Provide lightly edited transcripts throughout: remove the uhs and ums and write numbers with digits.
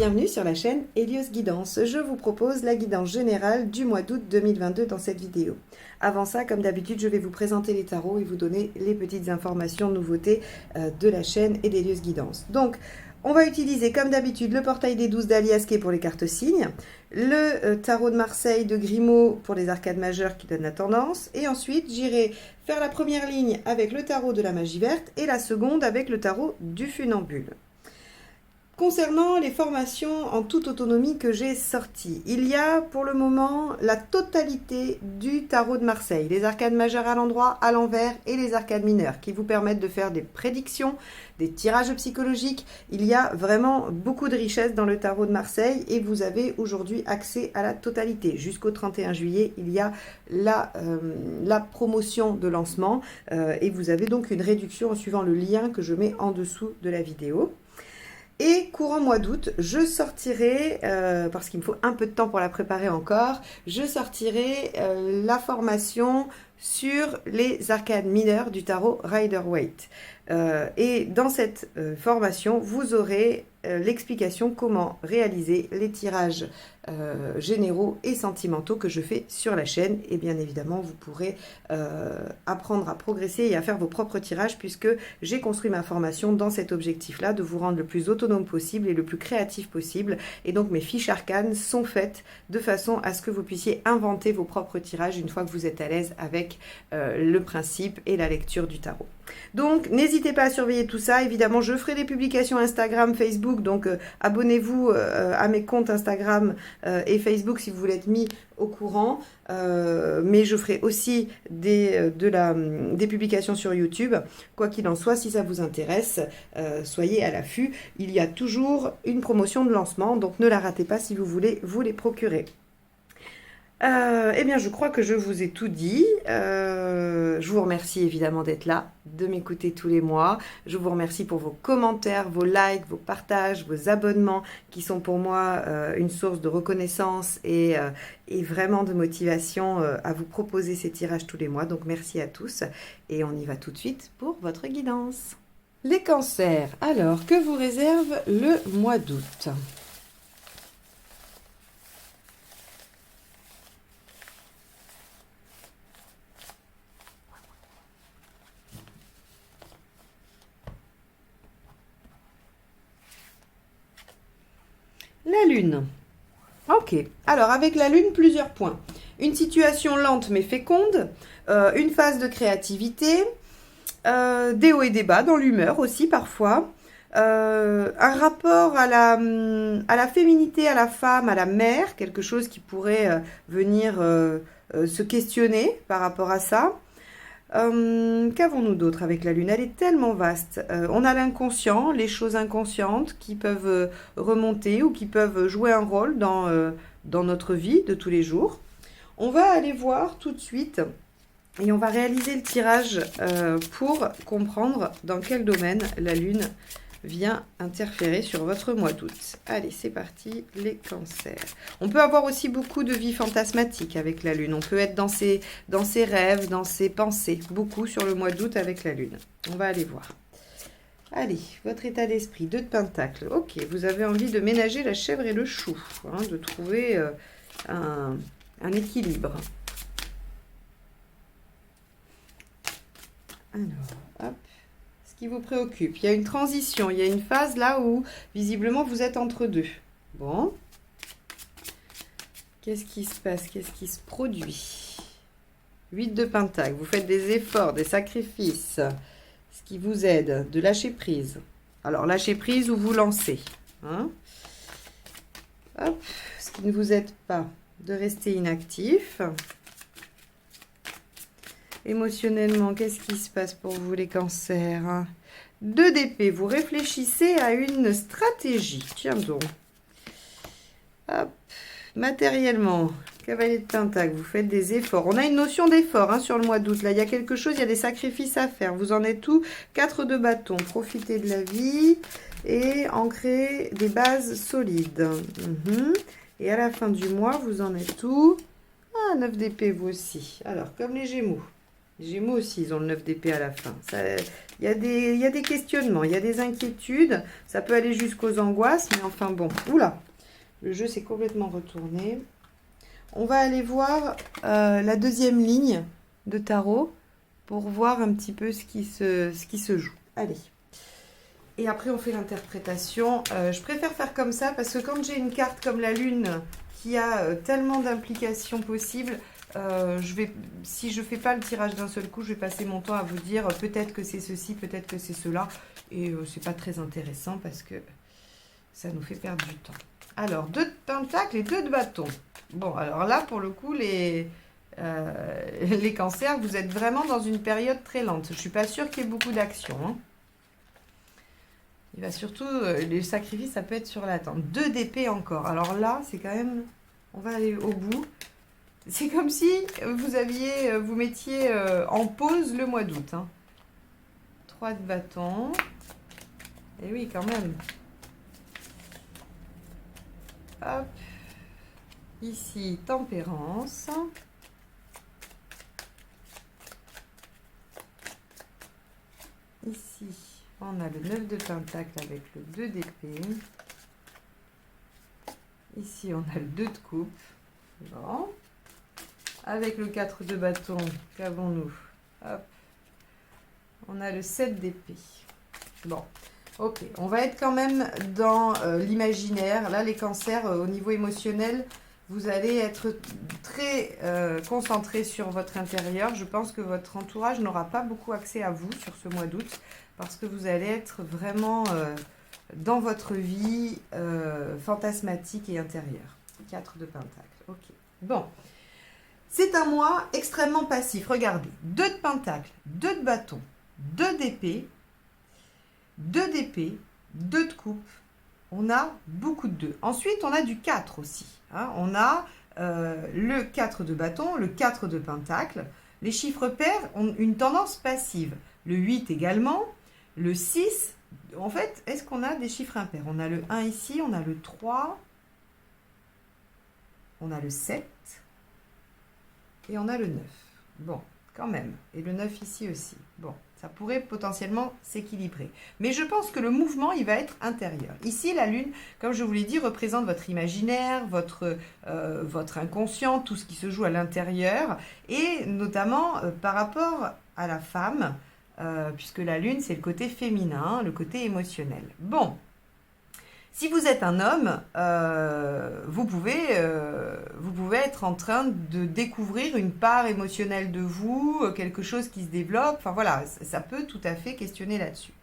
bienvenue sur la chaîne Hélios Guidance. Je vous propose la guidance générale du mois d'août 2022 dans cette vidéo. Avant ça, comme d'habitude, je vais vous présenter les tarots et vous donner les petites informations, nouveautés de la chaîne et d'Hélios Guidance. Donc, on va utiliser comme d'habitude le portail des 12 d'Aliasqué pour les cartes signes, le tarot de Marseille de Grimaud pour les arcades majeures qui donnent la tendance, et ensuite j'irai faire la première ligne avec le tarot de la magie verte et la seconde avec le tarot du funambule. Concernant les formations en toute autonomie que j'ai sorties, il y a pour le moment la totalité du tarot de Marseille, les arcades majeures à l'endroit, à l'envers et les arcades mineures qui vous permettent de faire des prédictions, des tirages psychologiques. Il y a vraiment beaucoup de richesse dans le tarot de Marseille et vous avez aujourd'hui accès à la totalité. Jusqu'au 31 juillet, il y a la promotion de lancement et vous avez donc une réduction en suivant le lien que je mets en dessous de la vidéo. Et courant mois d'août, je sortirai, parce qu'il me faut un peu de temps pour la préparer encore, je sortirai la formation sur les arcades mineures du tarot Rider-Waite. Et dans cette formation, vous aurez l'explication comment réaliser les tirages généraux et sentimentaux que je fais sur la chaîne. Et bien évidemment, vous pourrez apprendre à progresser et à faire vos propres tirages puisque j'ai construit ma formation dans cet objectif-là, de vous rendre le plus autonome possible et le plus créatif possible. Et donc, mes fiches arcanes sont faites de façon à ce que vous puissiez inventer vos propres tirages une fois que vous êtes à l'aise avec le principe et la lecture du tarot. Donc, n'hésitez pas à surveiller tout ça. Évidemment, je ferai des publications Instagram, Facebook. Donc, abonnez-vous à mes comptes Instagram et Facebook si vous voulez être mis au courant. Mais je ferai aussi des publications sur YouTube. Quoi qu'il en soit, si ça vous intéresse, soyez à l'affût. Il y a toujours une promotion de lancement. Donc, ne la ratez pas si vous voulez vous les procurer. Eh bien, je crois que je vous ai tout dit. Je vous remercie évidemment d'être là, de m'écouter tous les mois. Je vous remercie pour vos commentaires, vos likes, vos partages, vos abonnements qui sont pour moi une source de reconnaissance et vraiment de motivation à vous proposer ces tirages tous les mois. Donc, merci à tous et on y va tout de suite pour votre guidance. Les cancers, alors, que vous réserve le mois d'août ? La lune. Ok, alors avec la lune, plusieurs points. Une situation lente mais féconde, une phase de créativité, des hauts et des bas dans l'humeur aussi parfois, un rapport à la féminité, à la femme, à la mère, quelque chose qui pourrait venir se questionner par rapport à ça. Qu'avons-nous d'autre avec la lune? Elle est tellement vaste. On a l'inconscient, les choses inconscientes qui peuvent remonter ou qui peuvent jouer un rôle dans notre vie de tous les jours. On va aller voir tout de suite et on va réaliser le tirage pour comprendre dans quel domaine la lune vient interférer sur votre mois d'août. Allez, c'est parti, les cancers. On peut avoir aussi beaucoup de vie fantasmatique avec la lune. On peut être dans ses rêves, dans ses pensées, beaucoup sur le mois d'août avec la lune. On va aller voir. Allez, votre état d'esprit, 2 de pentacles. Ok, vous avez envie de ménager la chèvre et le chou, hein, de trouver un équilibre. Alors, hop. Qui vous préoccupe. Il y a une transition, il y a une phase là où visiblement vous êtes entre deux. Bon. Qu'est-ce qui se passe? Qu'est-ce qui se produit? 8 de pentacles. Vous faites des efforts, des sacrifices. Ce qui vous aide, de lâcher prise. Alors, lâcher prise ou vous lancer. Hein? Hop. Ce qui ne vous aide pas, de rester inactif. Émotionnellement, qu'est-ce qui se passe pour vous les cancers? 2 d'épée, vous réfléchissez à une stratégie. Tiens donc. Hop. Matériellement, cavalier de pentacle, vous faites des efforts. On a une notion d'effort hein, sur le mois d'août. Là, il y a quelque chose, il y a des sacrifices à faire. Vous en êtes où? 4 de bâton. Profitez de la vie et ancrez des bases solides. Et à la fin du mois, vous en êtes où? Ah, 9 d'épée, vous aussi. Alors, comme les Gémeaux. Les Gémeaux aussi, ils ont le 9 d'épée à la fin. Il y a des questionnements, il y a des inquiétudes. Ça peut aller jusqu'aux angoisses, mais enfin bon. Oula, le jeu s'est complètement retourné. On va aller voir la deuxième ligne de tarot pour voir un petit peu ce qui se joue. Allez. Et après, on fait l'interprétation. Je préfère faire comme ça parce que quand j'ai une carte comme la Lune qui a tellement d'implications possibles, si je ne fais pas le tirage d'un seul coup, je vais passer mon temps à vous dire peut-être que c'est ceci, peut-être que c'est cela. Et ce n'est pas très intéressant parce que ça nous fait perdre du temps. Alors, 2 de pentacle et 2 de bâton. Bon, alors là, pour le coup, les cancers, vous êtes vraiment dans une période très lente. Je ne suis pas sûre qu'il y ait beaucoup d'action. Hein. Il va surtout, les sacrifices, ça peut être sur l'attente. 2 d'épée encore. Alors là, c'est quand même, on va aller au bout. C'est comme si vous mettiez en pause le mois d'août. Hein. 3 de bâton. Et oui, quand même. Hop. Ici, tempérance. Ici, on a le 9 de pentacle avec le 2 d'épée. Ici, on a le 2 de coupe. Bon. Avec le 4 de bâton, qu'avons-nous? Hop. On a le 7 d'épée. Bon, ok. On va être quand même dans l'imaginaire. Là, les cancers, au niveau émotionnel, vous allez être très concentré sur votre intérieur. Je pense que votre entourage n'aura pas beaucoup accès à vous sur ce mois d'août parce que vous allez être vraiment dans votre vie fantasmatique et intérieure. 4 de pentacle. Ok. Bon. C'est un mois extrêmement passif. Regardez, 2 de pentacle, 2 de bâton, 2 d'épée, 2 d'épée, 2 de coupe. On a beaucoup de 2. Ensuite, on a du 4 aussi. Hein. On a le 4 de bâton, le 4 de pentacle. Les chiffres pairs ont une tendance passive. Le 8 également, le 6. En fait, est-ce qu'on a des chiffres impairs? On a le 1 ici, on a le 3, on a le 7. Et on a le 9. Bon, quand même. Et le 9 ici aussi. Bon, ça pourrait potentiellement s'équilibrer. Mais je pense que le mouvement, il va être intérieur. Ici, la Lune, comme je vous l'ai dit, représente votre imaginaire, votre inconscient, tout ce qui se joue à l'intérieur. Et notamment par rapport à la femme, puisque la Lune, c'est le côté féminin, le côté émotionnel. Bon. Si vous êtes un homme, vous pouvez être en train de découvrir une part émotionnelle de vous, quelque chose qui se développe. Enfin voilà, ça peut tout à fait questionner là-dessus.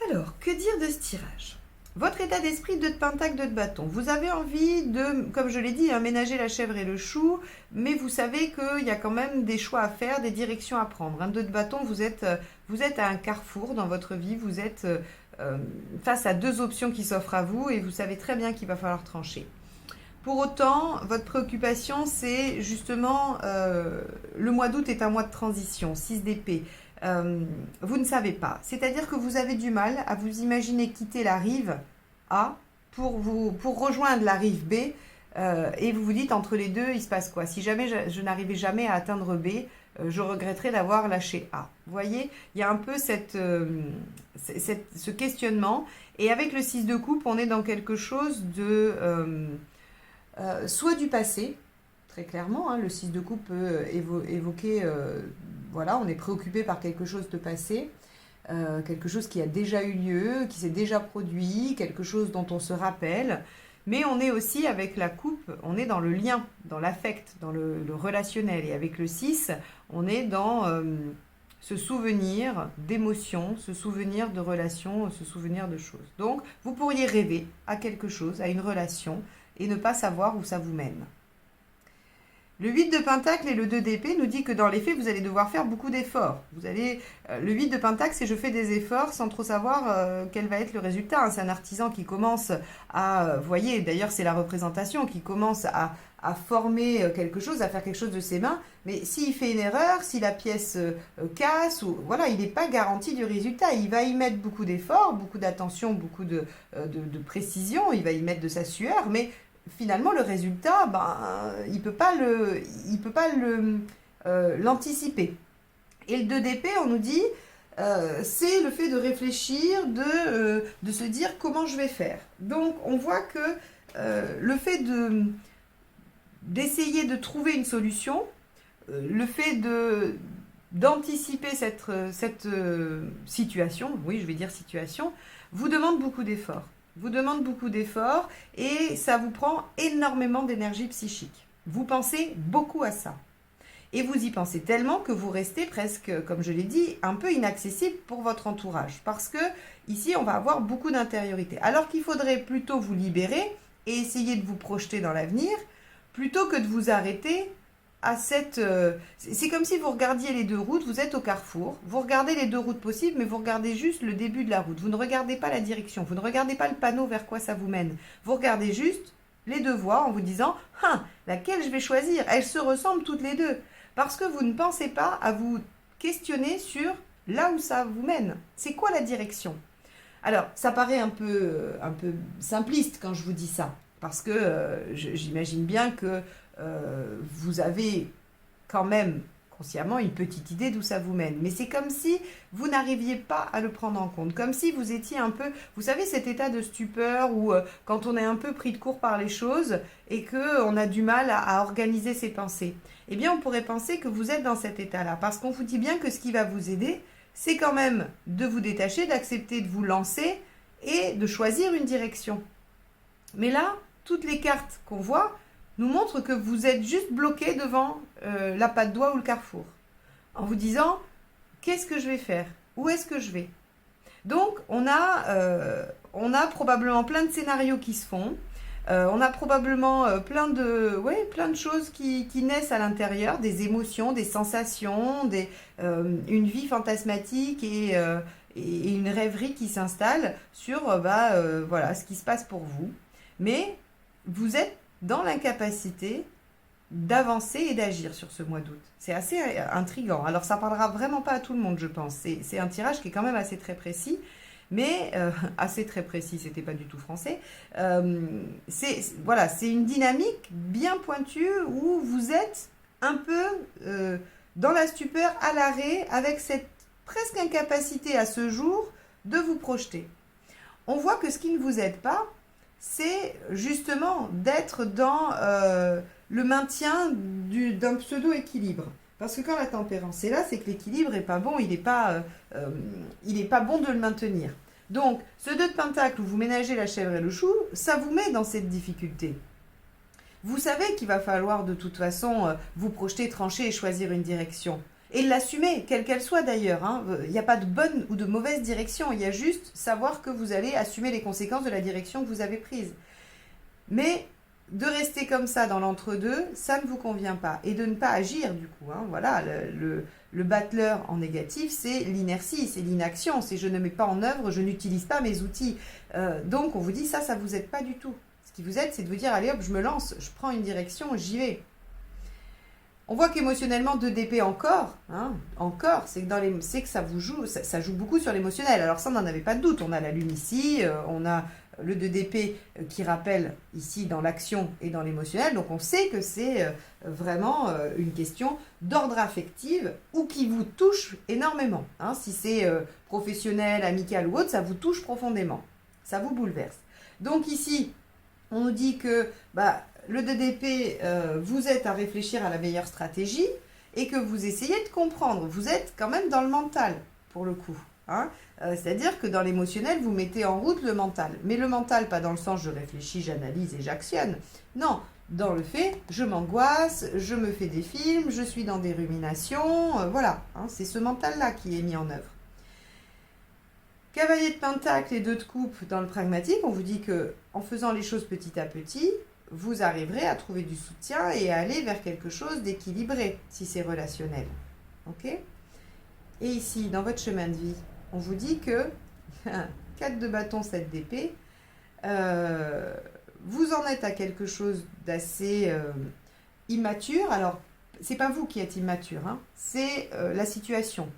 Alors, que dire de ce tirage? Votre état d'esprit, 2 de pentacle, 2 de bâton. Vous avez envie de, comme je l'ai dit, ménager la chèvre et le chou, mais vous savez qu'il y a quand même des choix à faire, des directions à prendre. Un 2 de bâton, vous êtes à un carrefour dans votre vie, vous êtes face à 2 options qui s'offrent à vous et vous savez très bien qu'il va falloir trancher. Pour autant, votre préoccupation, c'est justement, le mois d'août est un mois de transition, 6 d'épée. Vous ne savez pas. C'est-à-dire que vous avez du mal à vous imaginer quitter la rive A pour rejoindre la rive B et vous vous dites entre les deux, il se passe quoi? Si jamais je n'arrivais jamais à atteindre B, je regretterais d'avoir lâché A. Vous voyez, il y a un peu ce questionnement. Et avec le 6 de coupe, on est dans quelque chose de soit du passé, très clairement. Hein, le 6 de coupe peut évoquer, voilà, on est préoccupé par quelque chose de passé, quelque chose qui a déjà eu lieu, qui s'est déjà produit, quelque chose dont on se rappelle. Mais on est aussi, avec la coupe, on est dans le lien, dans l'affect, dans le relationnel. Et avec le 6, on est dans ce souvenir d'émotions, ce souvenir de relations, ce souvenir de choses. Donc, vous pourriez rêver à quelque chose, à une relation, et ne pas savoir où ça vous mène. Le 8 de pentacle et le 2 d'épée nous dit que dans les faits, vous allez devoir faire beaucoup d'efforts. Le 8 de pentacle, c'est je fais des efforts sans trop savoir quel va être le résultat. C'est un artisan qui commence vous voyez, d'ailleurs c'est la représentation, qui commence à former quelque chose, à faire quelque chose de ses mains. Mais s'il fait une erreur, si la pièce casse, voilà, il n'est pas garanti du résultat. Il va y mettre beaucoup d'efforts, beaucoup d'attention, beaucoup de précision, il va y mettre de sa sueur, mais finalement, le résultat, il peut pas le l'anticiper. Et le 2DP, on nous dit, c'est le fait de réfléchir, de se dire comment je vais faire. Donc, on voit que le fait d'essayer de trouver une solution, le fait d'anticiper cette situation, oui, je vais dire situation, vous demande beaucoup d'efforts. Vous demande beaucoup d'efforts et ça vous prend énormément d'énergie psychique. Vous pensez beaucoup à ça. Et vous y pensez tellement que vous restez presque, comme je l'ai dit, un peu inaccessible pour votre entourage. Parce que ici, on va avoir beaucoup d'intériorité. Alors qu'il faudrait plutôt vous libérer et essayer de vous projeter dans l'avenir, plutôt que de vous arrêter à cette... c'est comme si vous regardiez les deux routes, vous êtes au carrefour, vous regardez les deux routes possibles, mais vous regardez juste le début de la route. Vous ne regardez pas la direction, vous ne regardez pas le panneau vers quoi ça vous mène. Vous regardez juste les deux voies en vous disant « Ah, laquelle je vais choisir ?» Elles se ressemblent toutes les deux. Parce que vous ne pensez pas à vous questionner sur là où ça vous mène. C'est quoi la direction? Alors, ça paraît un peu simpliste quand je vous dis ça. Parce que j'imagine bien que vous avez quand même consciemment une petite idée d'où ça vous mène. Mais c'est comme si vous n'arriviez pas à le prendre en compte. Comme si vous étiez un peu, vous savez, cet état de stupeur où quand on est un peu pris de court par les choses et qu'on a du mal à organiser ses pensées. Eh bien, on pourrait penser que vous êtes dans cet état-là. Parce qu'on vous dit bien que ce qui va vous aider, c'est quand même de vous détacher, d'accepter de vous lancer et de choisir une direction. Mais là, toutes les cartes qu'on voit nous montrent que vous êtes juste bloqué devant la patte d'oie ou le carrefour. En vous disant, qu'est-ce que je vais faire? Où est-ce que je vais? Donc, on a probablement plein de scénarios qui se font. On a probablement plein de choses qui naissent à l'intérieur, des émotions, des sensations, une vie fantasmatique et une rêverie qui s'installe sur voilà, ce qui se passe pour vous. Mais vous êtes dans l'incapacité d'avancer et d'agir sur ce mois d'août. C'est assez intriguant. Alors, ça ne parlera vraiment pas à tout le monde, je pense. C'est un tirage qui est quand même assez très précis. Mais assez très précis, c'était pas du tout français. C'est une dynamique bien pointue où vous êtes un peu dans la stupeur, à l'arrêt, avec cette presque incapacité à ce jour de vous projeter. On voit que ce qui ne vous aide pas, c'est justement d'être dans le maintien d'un pseudo-équilibre. Parce que quand la tempérance est là, c'est que l'équilibre n'est pas bon, il n'est pas bon de le maintenir. Donc, ce 2 de pentacle où vous ménagez la chèvre et le chou, ça vous met dans cette difficulté. Vous savez qu'il va falloir de toute façon vous projeter, trancher et choisir une direction. Et l'assumer, quelle qu'elle soit d'ailleurs. Hein. Il n'y a pas de bonne ou de mauvaise direction, il y a juste savoir que vous allez assumer les conséquences de la direction que vous avez prise. Mais de rester comme ça dans l'entre-deux, ça ne vous convient pas. Et de ne pas agir du coup. Hein. Voilà, le battleur en négatif, c'est l'inertie, c'est l'inaction, c'est je ne mets pas en œuvre, je n'utilise pas mes outils. Donc on vous dit ça ne vous aide pas du tout. Ce qui vous aide, c'est de vous dire, allez hop, je me lance, je prends une direction, j'y vais. On voit qu'émotionnellement, 2DP encore, c'est que ça vous joue, ça joue beaucoup sur l'émotionnel. Alors ça, on n'en avait pas de doute. On a la lune ici, on a le 2DP qui rappelle ici dans l'action et dans l'émotionnel. Donc on sait que c'est vraiment une question d'ordre affectif ou qui vous touche énormément. Hein. Si c'est professionnel, amical ou autre, ça vous touche profondément. Ça vous bouleverse. Donc ici, on nous dit que le 2DP, vous êtes à réfléchir à la meilleure stratégie et que vous essayez de comprendre. Vous êtes quand même dans le mental, pour le coup. Hein. C'est-à-dire que dans l'émotionnel, vous mettez en route le mental. Mais le mental, pas dans le sens je réfléchis, j'analyse et j'actionne. Non, dans le fait, je m'angoisse, je me fais des films, je suis dans des ruminations. Voilà, hein, c'est ce mental-là qui est mis en œuvre. Cavalier de Pentacle et 2 de coupe dans le pragmatique, on vous dit que en faisant les choses petit à petit, vous arriverez à trouver du soutien et à aller vers quelque chose d'équilibré, si c'est relationnel. Ok ? Et ici, dans votre chemin de vie, on vous dit que 4 de bâton, 7 d'épée, vous en êtes à quelque chose d'assez immature. Alors, c'est pas vous qui êtes immature, hein, c'est la situation.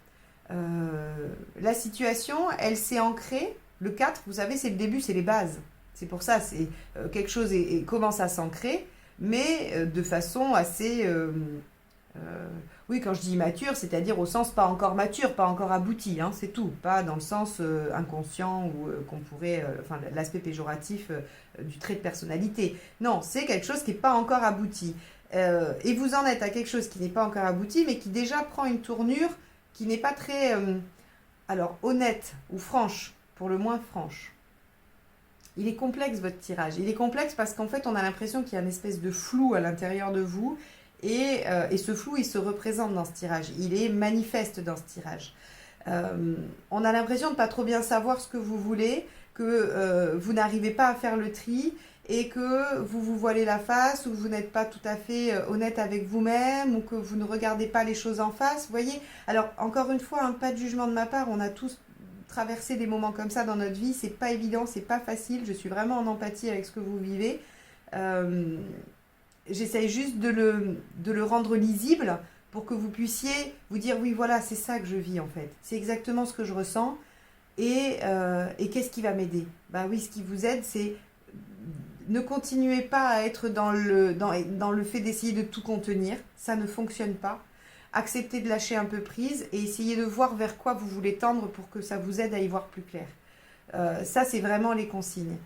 La situation, elle s'est ancrée. Le 4, vous savez, c'est le début, c'est les bases. C'est pour ça, c'est quelque chose commence à s'ancrer, mais de façon assez Oui, quand je dis immature, c'est-à-dire au sens pas encore mature, pas encore abouti, hein, c'est tout. Pas dans le sens inconscient ou qu'on pourrait, enfin l'aspect péjoratif du trait de personnalité. Non, c'est quelque chose qui n'est pas encore abouti. Et vous en êtes à quelque chose qui n'est pas encore abouti, mais qui déjà prend une tournure qui n'est pas très, alors honnête ou franche, pour le moins franche. Il est complexe votre tirage. Il est complexe parce qu'en fait on a l'impression qu'il y a une espèce de flou à l'intérieur de vous et ce flou il se représente dans ce tirage. Il est manifeste dans ce tirage. On a l'impression de ne pas trop bien savoir ce que vous voulez, que vous n'arrivez pas à faire le tri et que vous vous voilez la face ou que vous n'êtes pas tout à fait honnête avec vous-même ou que vous ne regardez pas les choses en face. Vous voyez? Alors encore une fois, hein, pas de jugement de ma part, on a tous traverser des moments comme ça dans notre vie, c'est pas évident, c'est pas facile. Je suis vraiment en empathie avec ce que vous vivez. J'essaye juste de le rendre lisible pour que vous puissiez vous dire oui, voilà, c'est ça que je vis en fait. C'est exactement ce que je ressens. Et qu'est-ce qui va m'aider? Ben oui, ce qui vous aide, c'est ne continuez pas à être dans le fait d'essayer de tout contenir. Ça ne fonctionne pas. Acceptez de lâcher un peu prise et essayez de voir vers quoi vous voulez tendre pour que ça vous aide à y voir plus clair. Ça, c'est vraiment les consignes.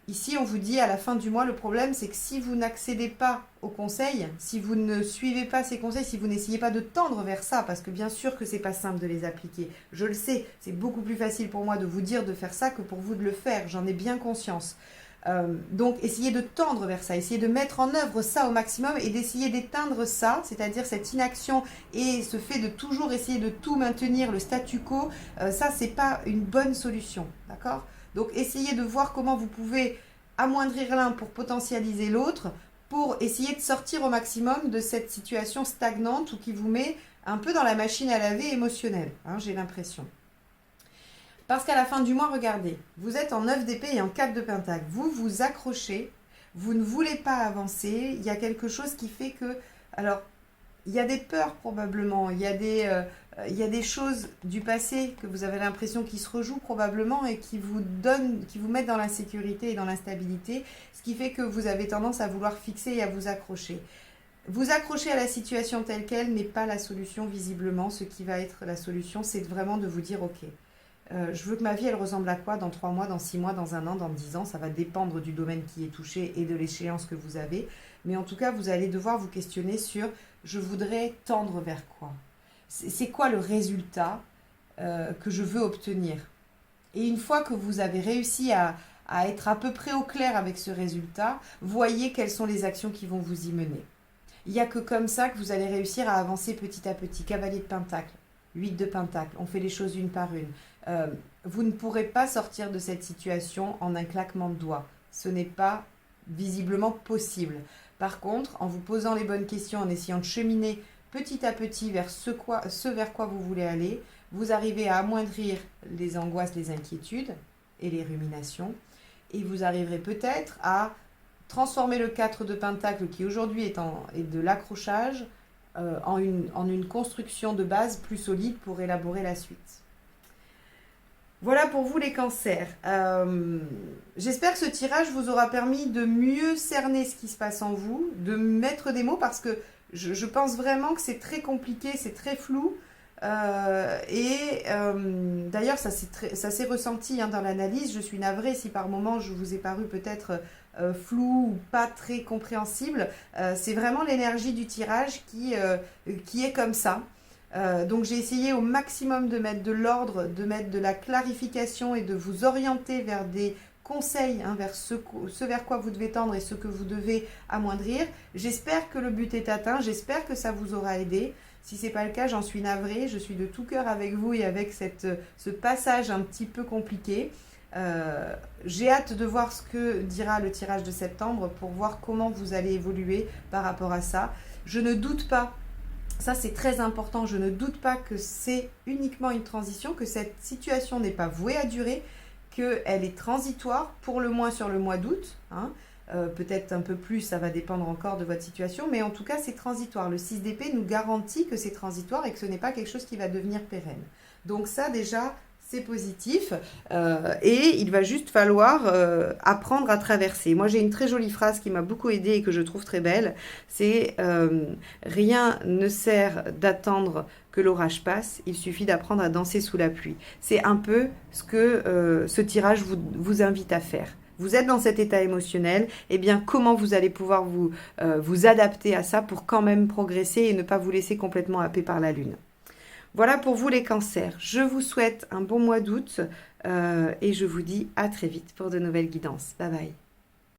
Ici, on vous dit à la fin du mois, le problème, c'est que si vous n'accédez pas aux conseils, si vous ne suivez pas ces conseils, si vous n'essayez pas de tendre vers ça, parce que bien sûr que c'est pas simple de les appliquer, je le sais, c'est beaucoup plus facile pour moi de vous dire de faire ça que pour vous de le faire, j'en ai bien conscience. Donc essayez de tendre vers ça, essayez de mettre en œuvre ça au maximum et d'essayer d'éteindre ça, c'est-à-dire cette inaction et ce fait de toujours essayer de tout maintenir, le statu quo, ça c'est pas une bonne solution, d'accord? Donc essayez de voir comment vous pouvez amoindrir l'un pour potentialiser l'autre, pour essayer de sortir au maximum de cette situation stagnante ou qui vous met un peu dans la machine à laver émotionnelle, hein, j'ai l'impression. Parce qu'à la fin du mois, regardez, vous êtes en 9 d'épée et en 4 de pentacle. Vous vous accrochez, vous ne voulez pas avancer. Il y a quelque chose qui fait que... Alors, il y a des peurs probablement, il y a des choses du passé que vous avez l'impression qui se rejouent probablement et qui vous mettent dans l'insécurité et dans l'instabilité, ce qui fait que vous avez tendance à vouloir fixer et à vous accrocher. Vous accrocher à la situation telle qu'elle n'est pas la solution visiblement. Ce qui va être la solution, c'est vraiment de vous dire « Ok, je veux que ma vie, elle ressemble à quoi dans 3 mois, dans 6 mois, dans 1 an, dans 10 ans. Ça va dépendre du domaine qui est touché et de l'échéance que vous avez. Mais en tout cas, vous allez devoir vous questionner sur « Je voudrais tendre vers quoi ?» C'est quoi le résultat que je veux obtenir? Et une fois que vous avez réussi à être à peu près au clair avec ce résultat, voyez quelles sont les actions qui vont vous y mener. Il n'y a que comme ça que vous allez réussir à avancer petit à petit. Cavalier de pentacle, 8 de pentacle, on fait les choses une par une. Vous ne pourrez pas sortir de cette situation en un claquement de doigts. Ce n'est pas visiblement possible. Par contre, en vous posant les bonnes questions, en essayant de cheminer petit à petit vers ce vers quoi vous voulez aller, vous arrivez à amoindrir les angoisses, les inquiétudes et les ruminations. Et vous arriverez peut-être à transformer le 4 de pentacle qui aujourd'hui est de l'accrochage en une construction de base plus solide pour élaborer la suite. Voilà pour vous les cancers. J'espère que ce tirage vous aura permis de mieux cerner ce qui se passe en vous, de mettre des mots parce que je pense vraiment que c'est très compliqué, c'est très flou. D'ailleurs, ça s'est ressenti hein, dans l'analyse. Je suis navrée si par moment je vous ai paru peut-être flou ou pas très compréhensible. C'est vraiment l'énergie du tirage qui est comme ça. Donc j'ai essayé au maximum de mettre de l'ordre, de mettre de la clarification et de vous orienter vers des conseils, hein, vers ce vers quoi vous devez tendre et ce que vous devez amoindrir. J'espère que le but est atteint, j'espère que ça vous aura aidé. Si ce n'est pas le cas, j'en suis navrée, je suis de tout cœur avec vous et avec ce passage un petit peu compliqué. J'ai hâte de voir ce que dira le tirage de septembre pour voir comment vous allez évoluer par rapport à ça. Je ne doute pas. Ça, c'est très important. Je ne doute pas que c'est uniquement une transition, que cette situation n'est pas vouée à durer, qu'elle est transitoire, pour le moins sur le mois d'août. Hein. Peut-être un peu plus, ça va dépendre encore de votre situation, mais en tout cas, c'est transitoire. Le 6 d'épée nous garantit que c'est transitoire et que ce n'est pas quelque chose qui va devenir pérenne. Donc ça, déjà, c'est positif et il va juste falloir apprendre à traverser. Moi, j'ai une très jolie phrase qui m'a beaucoup aidée et que je trouve très belle. C'est rien ne sert d'attendre que l'orage passe, il suffit d'apprendre à danser sous la pluie. C'est un peu ce que ce tirage vous invite à faire. Vous êtes dans cet état émotionnel, eh bien comment vous allez pouvoir vous adapter à ça pour quand même progresser et ne pas vous laisser complètement happer par la lune. Voilà pour vous les cancers. Je vous souhaite un bon mois d'août et je vous dis à très vite pour de nouvelles guidances. Bye bye.